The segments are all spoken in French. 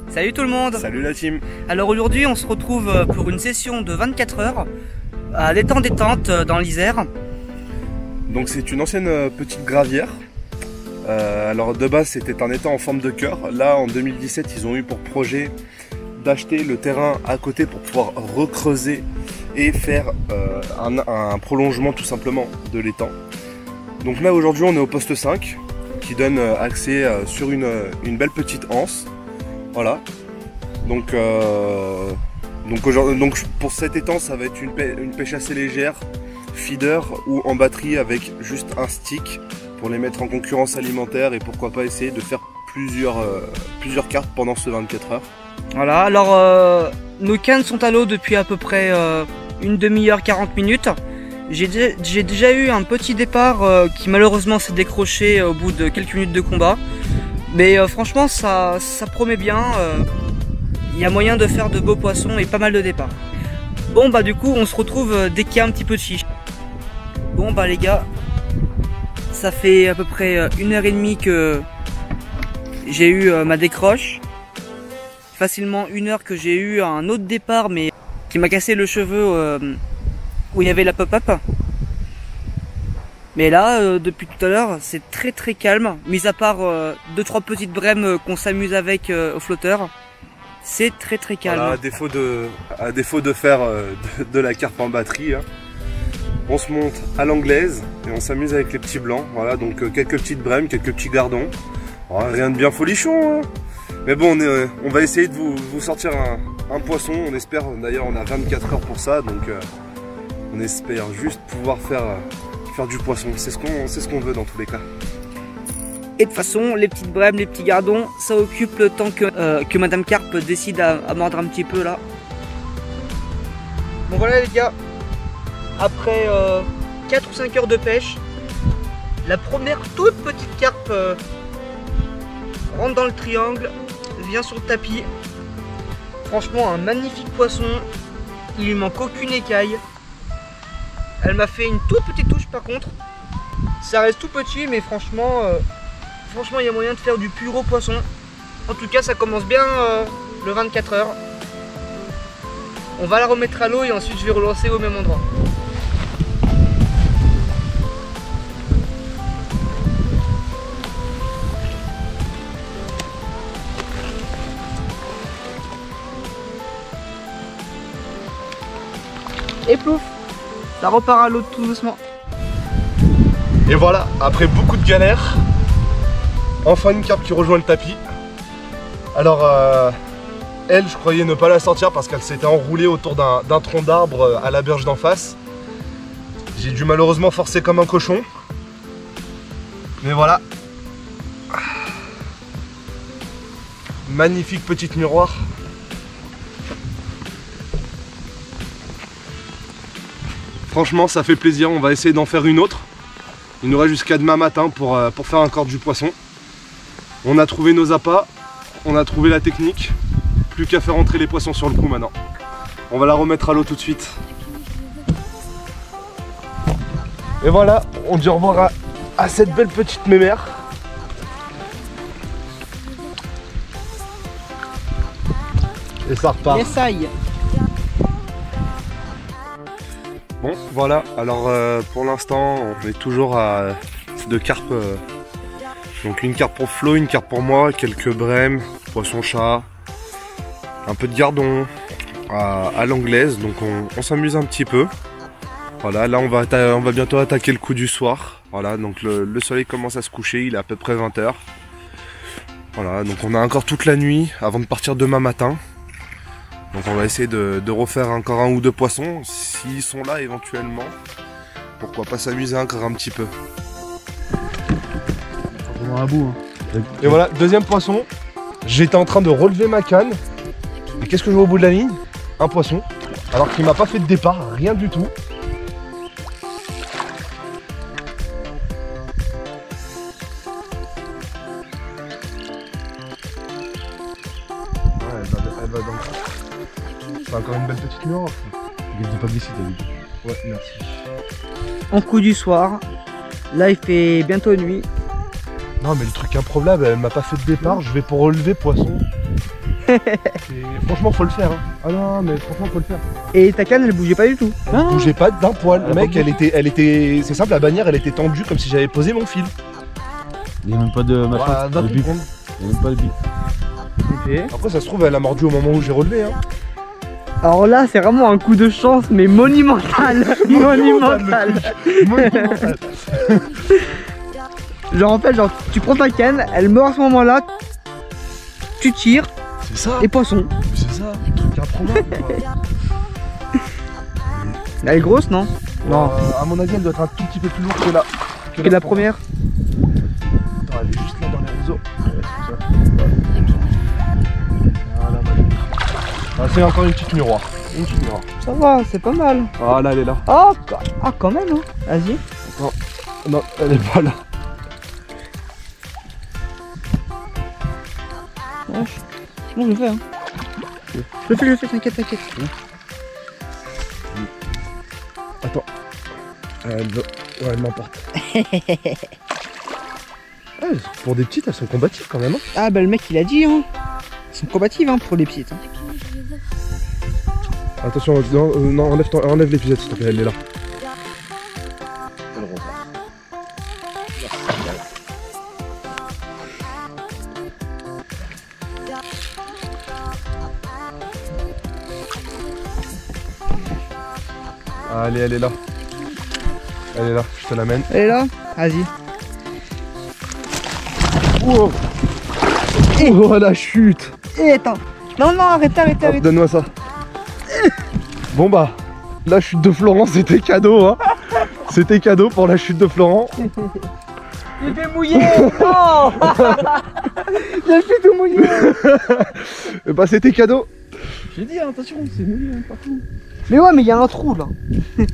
Salut tout le monde. Salut la team. Alors aujourd'hui on se retrouve pour une session de 24 heures à l'étang détente dans l'Isère. Donc c'est une ancienne petite gravière. Alors de base c'était un étang en forme de cœur. Là en 2017 ils ont eu pour projet d'acheter le terrain à côté pour pouvoir recreuser et faire un prolongement tout simplement de l'étang. Donc là aujourd'hui on est au poste 5 qui donne accès sur une belle petite anse. Voilà. Donc pour cet étang ça va être une pêche assez légère, feeder ou en batterie avec juste un stick pour les mettre en concurrence alimentaire et pourquoi pas essayer de faire plusieurs cartes pendant ce 24 heures. Voilà, alors nos cannes sont à l'eau depuis à peu près une demi-heure, 40 minutes. J'ai déjà eu un petit départ qui malheureusement s'est décroché au bout de quelques minutes de combat. Mais franchement ça promet bien, il y a moyen de faire de beaux poissons et pas mal de départs. Bon bah du coup on se retrouve dès qu'il y a un petit peu de chiche. Bon bah les gars, ça fait à peu près 1h30 que j'ai eu ma décroche. Facilement 1 heure que j'ai eu un autre départ mais qui m'a cassé le cheveu où il y avait la pop-up. Mais là, depuis tout à l'heure, c'est très calme, mis à part 2-3 petites brèmes qu'on s'amuse avec au flotteur. C'est très calme. Voilà, à défaut de faire de la carpe en batterie, hein, on se monte à l'anglaise et on s'amuse avec les petits blancs. Voilà, donc quelques petites brèmes, quelques petits gardons. Oh, rien de bien folichon, hein. Mais bon, on va essayer de vous sortir un poisson. On espère, d'ailleurs, on a 24 heures pour ça, donc on espère juste pouvoir faire du poisson, c'est ce qu'on veut dans tous les cas. Et de toute façon, les petites brèmes, les petits gardons, ça occupe le temps que Madame Carpe décide à mordre un petit peu là. Bon voilà les gars, après 4 ou 5 heures de pêche, la première toute petite carpe rentre dans le triangle, vient sur le tapis. Franchement un magnifique poisson, il lui manque aucune écaille. Elle m'a fait une toute petite touche par contre. Ça reste tout petit mais franchement il y a moyen de faire du plus gros poisson. En tout cas ça commence bien le 24 heures. On va la remettre à l'eau et ensuite je vais relancer au même endroit. Et plouf, ça repart à l'eau tout doucement. Et voilà, après beaucoup de galères, enfin une carpe qui rejoint le tapis. Alors elle, je croyais ne pas la sortir parce qu'elle s'était enroulée autour d'un tronc d'arbre à la berge d'en face. J'ai dû malheureusement forcer comme un cochon. Mais voilà. Magnifique petite miroir. Franchement ça fait plaisir, on va essayer d'en faire une autre. Il nous reste jusqu'à demain matin pour faire encore du poisson. On a trouvé nos appâts, on a trouvé la technique. Plus qu'à faire entrer les poissons sur le coup maintenant. On va la remettre à l'eau tout de suite. Et voilà, on dit au revoir à cette belle petite mémère. Et ça repart. Essaye. Bon voilà, alors pour l'instant on est toujours à 2 carpes, donc une carpe pour Flo, une carpe pour moi, quelques brèmes, poisson-chat, un peu de gardon à l'anglaise, donc on s'amuse un petit peu. Voilà, là on va bientôt attaquer le coup du soir, voilà, donc le soleil commence à se coucher, il est à peu près 20 h. Voilà, donc on a encore toute la nuit avant de partir demain matin. Donc on va essayer de refaire encore 1 ou 2 poissons, s'ils sont là éventuellement. Pourquoi pas s'amuser encore un petit peu. Et voilà, deuxième poisson. J'étais en train de relever ma canne. Et qu'est-ce que je vois au bout de la ligne? Un poisson. Alors qu'il m'a pas fait de départ, rien du tout. Elle va dans le... C'est encore une belle petite miroir. Je ne pas glisser, David. Ouais, merci. En coup du soir, là il fait bientôt nuit. Non mais le truc improbable, elle m'a pas fait de départ, je vais pour relever poisson. Franchement, faut le faire. Hein. Ah non, mais franchement, faut le faire. Et ta canne, elle bougeait pas du tout. Elle bougeait pas d'un poil. Mec, elle était. C'est simple, la bannière, elle était tendue comme si j'avais posé mon fil. Il n'y a même pas de machin. Voilà, de bip. Il n'y a même pas de bip. Ok. Après, ça se trouve, elle a mordu au moment où j'ai relevé. Hein. Alors là, c'est vraiment un coup de chance, mais monumental. Monumental. Monumental. Genre en fait, genre tu prends ta canne, elle meurt à ce moment-là, tu tires C'est ça. et poisson. C'est ça. Truc improbable. Elle est grosse, non? Non. À mon avis, elle doit être un tout petit peu plus lourde que la. Que la première. Attends, elle est juste là dans les réseaux. Voilà, ah, c'est encore une petite miroir. Une petite miroir. Ça va, c'est pas mal. Ah là, elle est là. Oh, ah quand même, hein. Vas-y. Attends. Non, elle est pas là. Ouais, c'est bon, je le fais, hein. Je le fais, t'inquiète, t'inquiète. Attends. Ouais, elle m'emporte. Ouais, pour des petites, elles sont combatives quand même. Hein. Ah bah le mec il a dit, hein. Elles sont combatives, hein, pour les petites. Hein. Attention, non, enlève l'épuisette s'il te plaît, elle est là. Allez, elle est là. Elle est là, je te l'amène. Elle est là. Vas-y. Oh, oh la chute. Et attends. Non, non, arrête. Donne-moi ça. Bon bah, la chute de Florent c'était cadeau hein. C'était cadeau pour la chute de Florent. Il fait mouiller. Non. J'ai fait tout mouiller. Et bah c'était cadeau. J'ai dit, attention, c'est mouillé hein, partout. Mais ouais, mais il y a un trou là. Il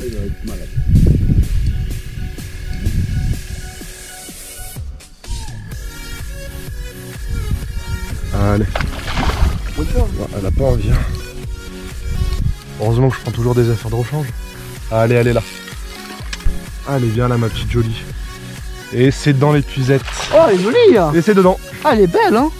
va être malade. Allez. Elle a pas envie. Hein. Heureusement que je prends toujours des affaires de rechange. Allez, elle est là. Allez, viens là ma petite jolie. Et c'est dans l'épuisette. Oh, elle est jolie là. Et c'est dedans. Ah, elle est belle hein.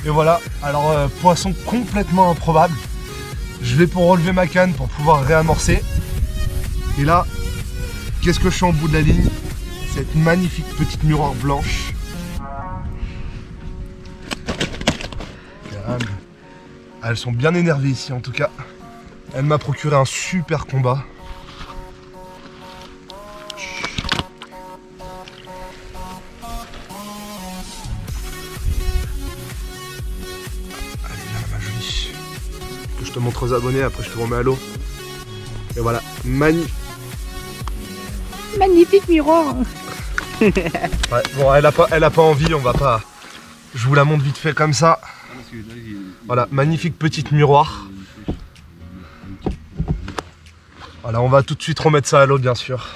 Et voilà, alors poisson complètement improbable. Je vais pour relever ma canne pour pouvoir réamorcer. Et là, qu'est-ce que je suis en bout de la ligne? Cette magnifique petite miroir blanche. Elles sont bien énervées ici en tout cas. Elle m'a procuré un super combat. Allez, viens là ma jolie. Que je te montre aux abonnés, après je te remets à l'eau. Et voilà, Magnifique miroir. Ouais, bon, elle a pas envie, on va pas. Je vous la montre vite fait comme ça. Voilà, magnifique petite miroir. Voilà, on va tout de suite remettre ça à l'eau, bien sûr.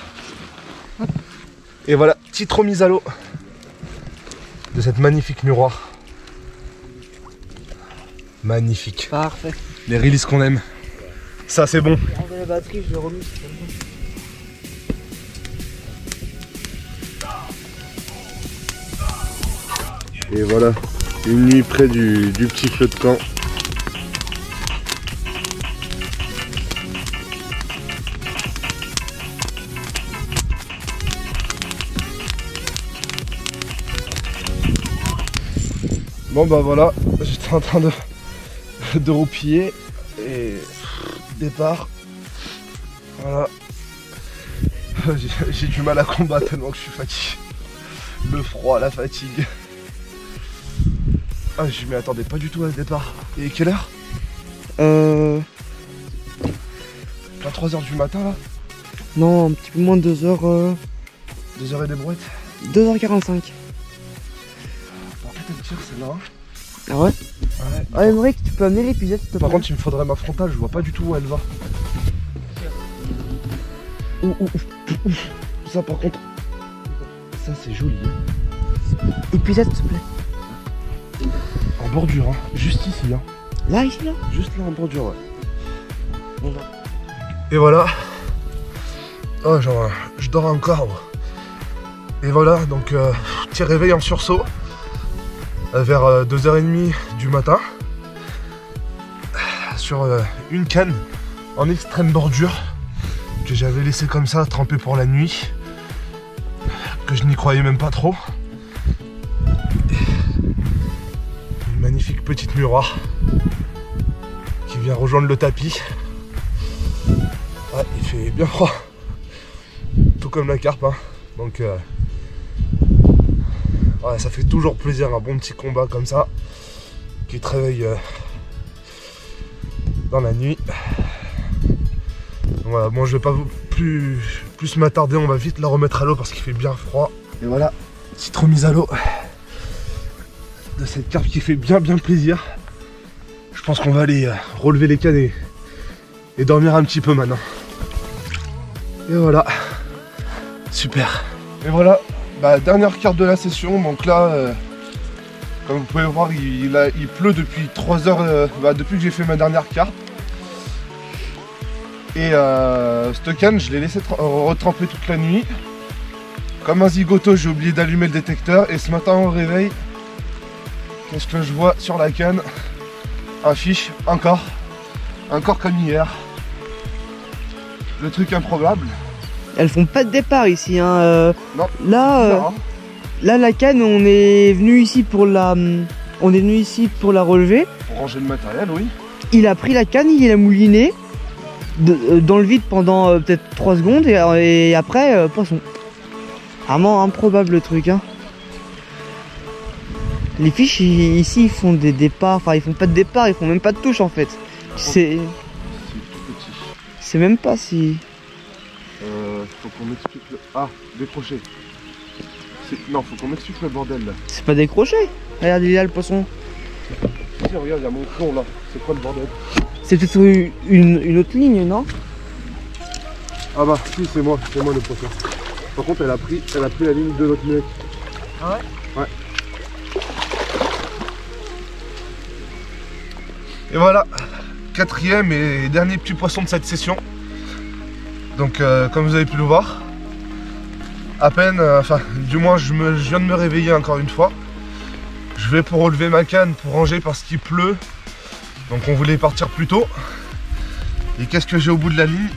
Et voilà, petite remise à l'eau de cette magnifique miroir. Magnifique. Parfait. Les releases qu'on aime. Ça, c'est bon. Enlever la batterie, je l'ai remis. Et voilà, une nuit près du petit feu de camp. Bon bah voilà, j'étais en train de roupiller et départ. Voilà. J'ai du mal à combattre tellement que je suis fatigué. Le froid, la fatigue. Ah, je m'y attendais pas du tout à ce départ. Et quelle heure? Pas 3h du matin là? Non, un petit peu moins de 2h. 2h et des brouettes. 2h45. Par contre, elle tire celle-là. Ah ouais? Ouais. Ah, Emmerich, tu peux amener l'épuisette s'il te plaît. Par contre, il me faudrait ma frontale, je vois pas du tout où elle va. Ça, par contre, ça c'est joli. Hein. Épuisette s'il te plaît. En bordure, hein. Juste ici. Hein. Là, ici, là? Juste là en bordure, ouais. Bon, bah. Et voilà. Oh, genre, je dors encore. Et voilà, donc petit réveil en sursaut vers 2h30 du matin sur une canne en extrême bordure que j'avais laissé comme ça tremper pour la nuit, que je n'y croyais même pas trop. Une magnifique petite miroir qui vient rejoindre le tapis. Ah, il fait bien froid, tout comme la carpe, hein. Donc ouais, ça fait toujours plaisir, un bon petit combat comme ça qui te réveille dans la nuit. Voilà, bon, je vais pas plus m'attarder, on va vite la remettre à l'eau parce qu'il fait bien froid. Et voilà, petite remise à l'eau de cette carpe qui fait bien plaisir. Je pense qu'on va aller relever les cannes et dormir un petit peu maintenant. Et voilà, super. Et voilà, bah, dernière carpe de la session. Donc là, comme vous pouvez voir, il pleut depuis 3 heures, depuis que j'ai fait ma dernière carpe. Et cette canne, je l'ai laissé retremper toute la nuit. Comme un zigoto, j'ai oublié d'allumer le détecteur. Et ce matin au réveil, qu'est-ce que je vois sur la canne? Un fiche, encore comme hier. Le truc improbable. Elles font pas de départ ici, hein. Non. Là, la canne, on est venu ici pour la relever. Pour ranger le matériel, oui. Il a pris la canne, il l'a mouliné dans le vide pendant peut-être 3 secondes et après, poisson. Vraiment improbable le truc, hein. Les fiches ici, ils font des départs, enfin ils font pas de départ, ils font même pas de touche en fait. C'est même pas si... Faut qu'on m'explique le... Ah, décroché. Non, faut qu'on m'explique le bordel là. C'est pas décroché. Regarde, il y a le poisson. Si, regarde, il y a mon plomb là. C'est quoi le bordel? C'est peut-être une autre ligne, non? Ah bah, si, c'est moi le poisson. Par contre, elle a pris la ligne de l'autre mec. Ah ouais? Ouais. Et voilà, 4e et dernier petit poisson de cette session. Donc comme vous avez pu le voir, à peine, du moins je viens de me réveiller encore une fois. Je vais pour relever ma canne, pour ranger parce qu'il pleut. Donc on voulait partir plus tôt. Et qu'est-ce que j'ai au bout de la ligne?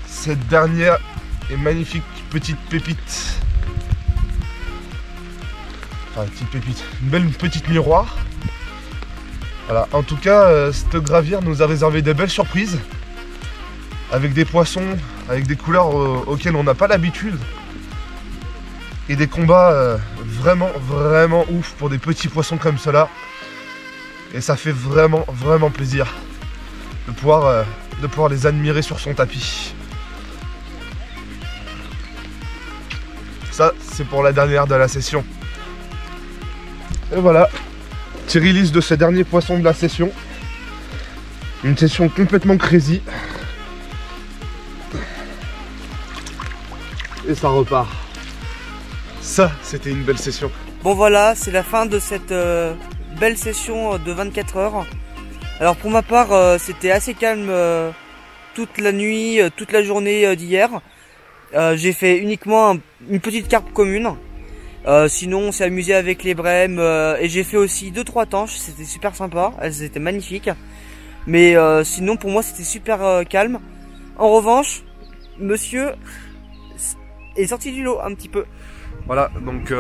Cette dernière et magnifique petite pépite. Enfin, petite pépite, une belle petite miroir. Voilà, en tout cas, cette gravire nous a réservé des belles surprises. Avec des poissons, avec des couleurs auxquelles on n'a pas l'habitude. Et des combats vraiment ouf pour des petits poissons comme cela. Et ça fait vraiment plaisir de pouvoir les admirer sur son tapis. Ça, c'est pour la dernière de la session. Et voilà, petit release de ce dernier poisson de la session. Une session complètement crazy. Et ça repart. Ça, c'était une belle session. Bon voilà, c'est la fin de cette belle session de 24 heures. Alors pour ma part, c'était assez calme toute la nuit, toute la journée d'hier. J'ai fait uniquement une petite carpe commune. Sinon on s'est amusé avec les brèmes et j'ai fait aussi 2-3 tanches, c'était super sympa, elles étaient magnifiques. Mais sinon pour moi c'était super calme. En revanche, monsieur est sorti du lot un petit peu. Voilà, donc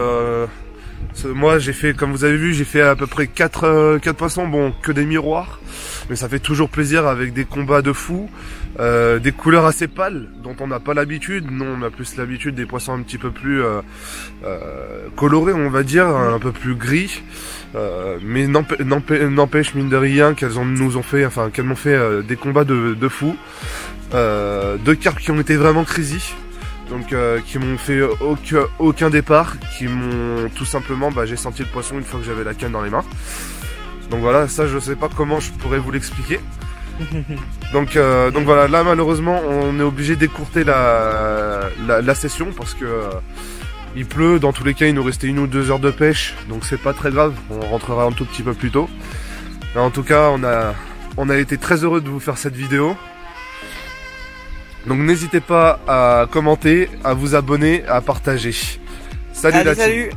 moi j'ai fait, comme vous avez vu, j'ai fait à peu près 4 poissons, bon que des miroirs. Mais ça fait toujours plaisir avec des combats de fou, des couleurs assez pâles dont on n'a pas l'habitude. Nous on a plus l'habitude des poissons un petit peu plus colorés, on va dire, un peu plus gris. Mais n'empêche mine de rien qu'elles nous ont fait, enfin qu'elles m'ont fait des combats de fou. 2 carpes qui ont été vraiment crazy. Donc qui m'ont fait aucun départ, qui m'ont tout simplement, j'ai senti le poisson une fois que j'avais la canne dans les mains. Donc voilà, ça je sais pas comment je pourrais vous l'expliquer. Donc voilà, là malheureusement on est obligé d'écourter la session parce que il pleut, dans tous les cas il nous restait 1 ou 2 heures de pêche, donc c'est pas très grave, on rentrera un tout petit peu plus tôt. Mais en tout cas on a été très heureux de vous faire cette vidéo. Donc n'hésitez pas à commenter, à vous abonner, à partager. Salut la team. Salut.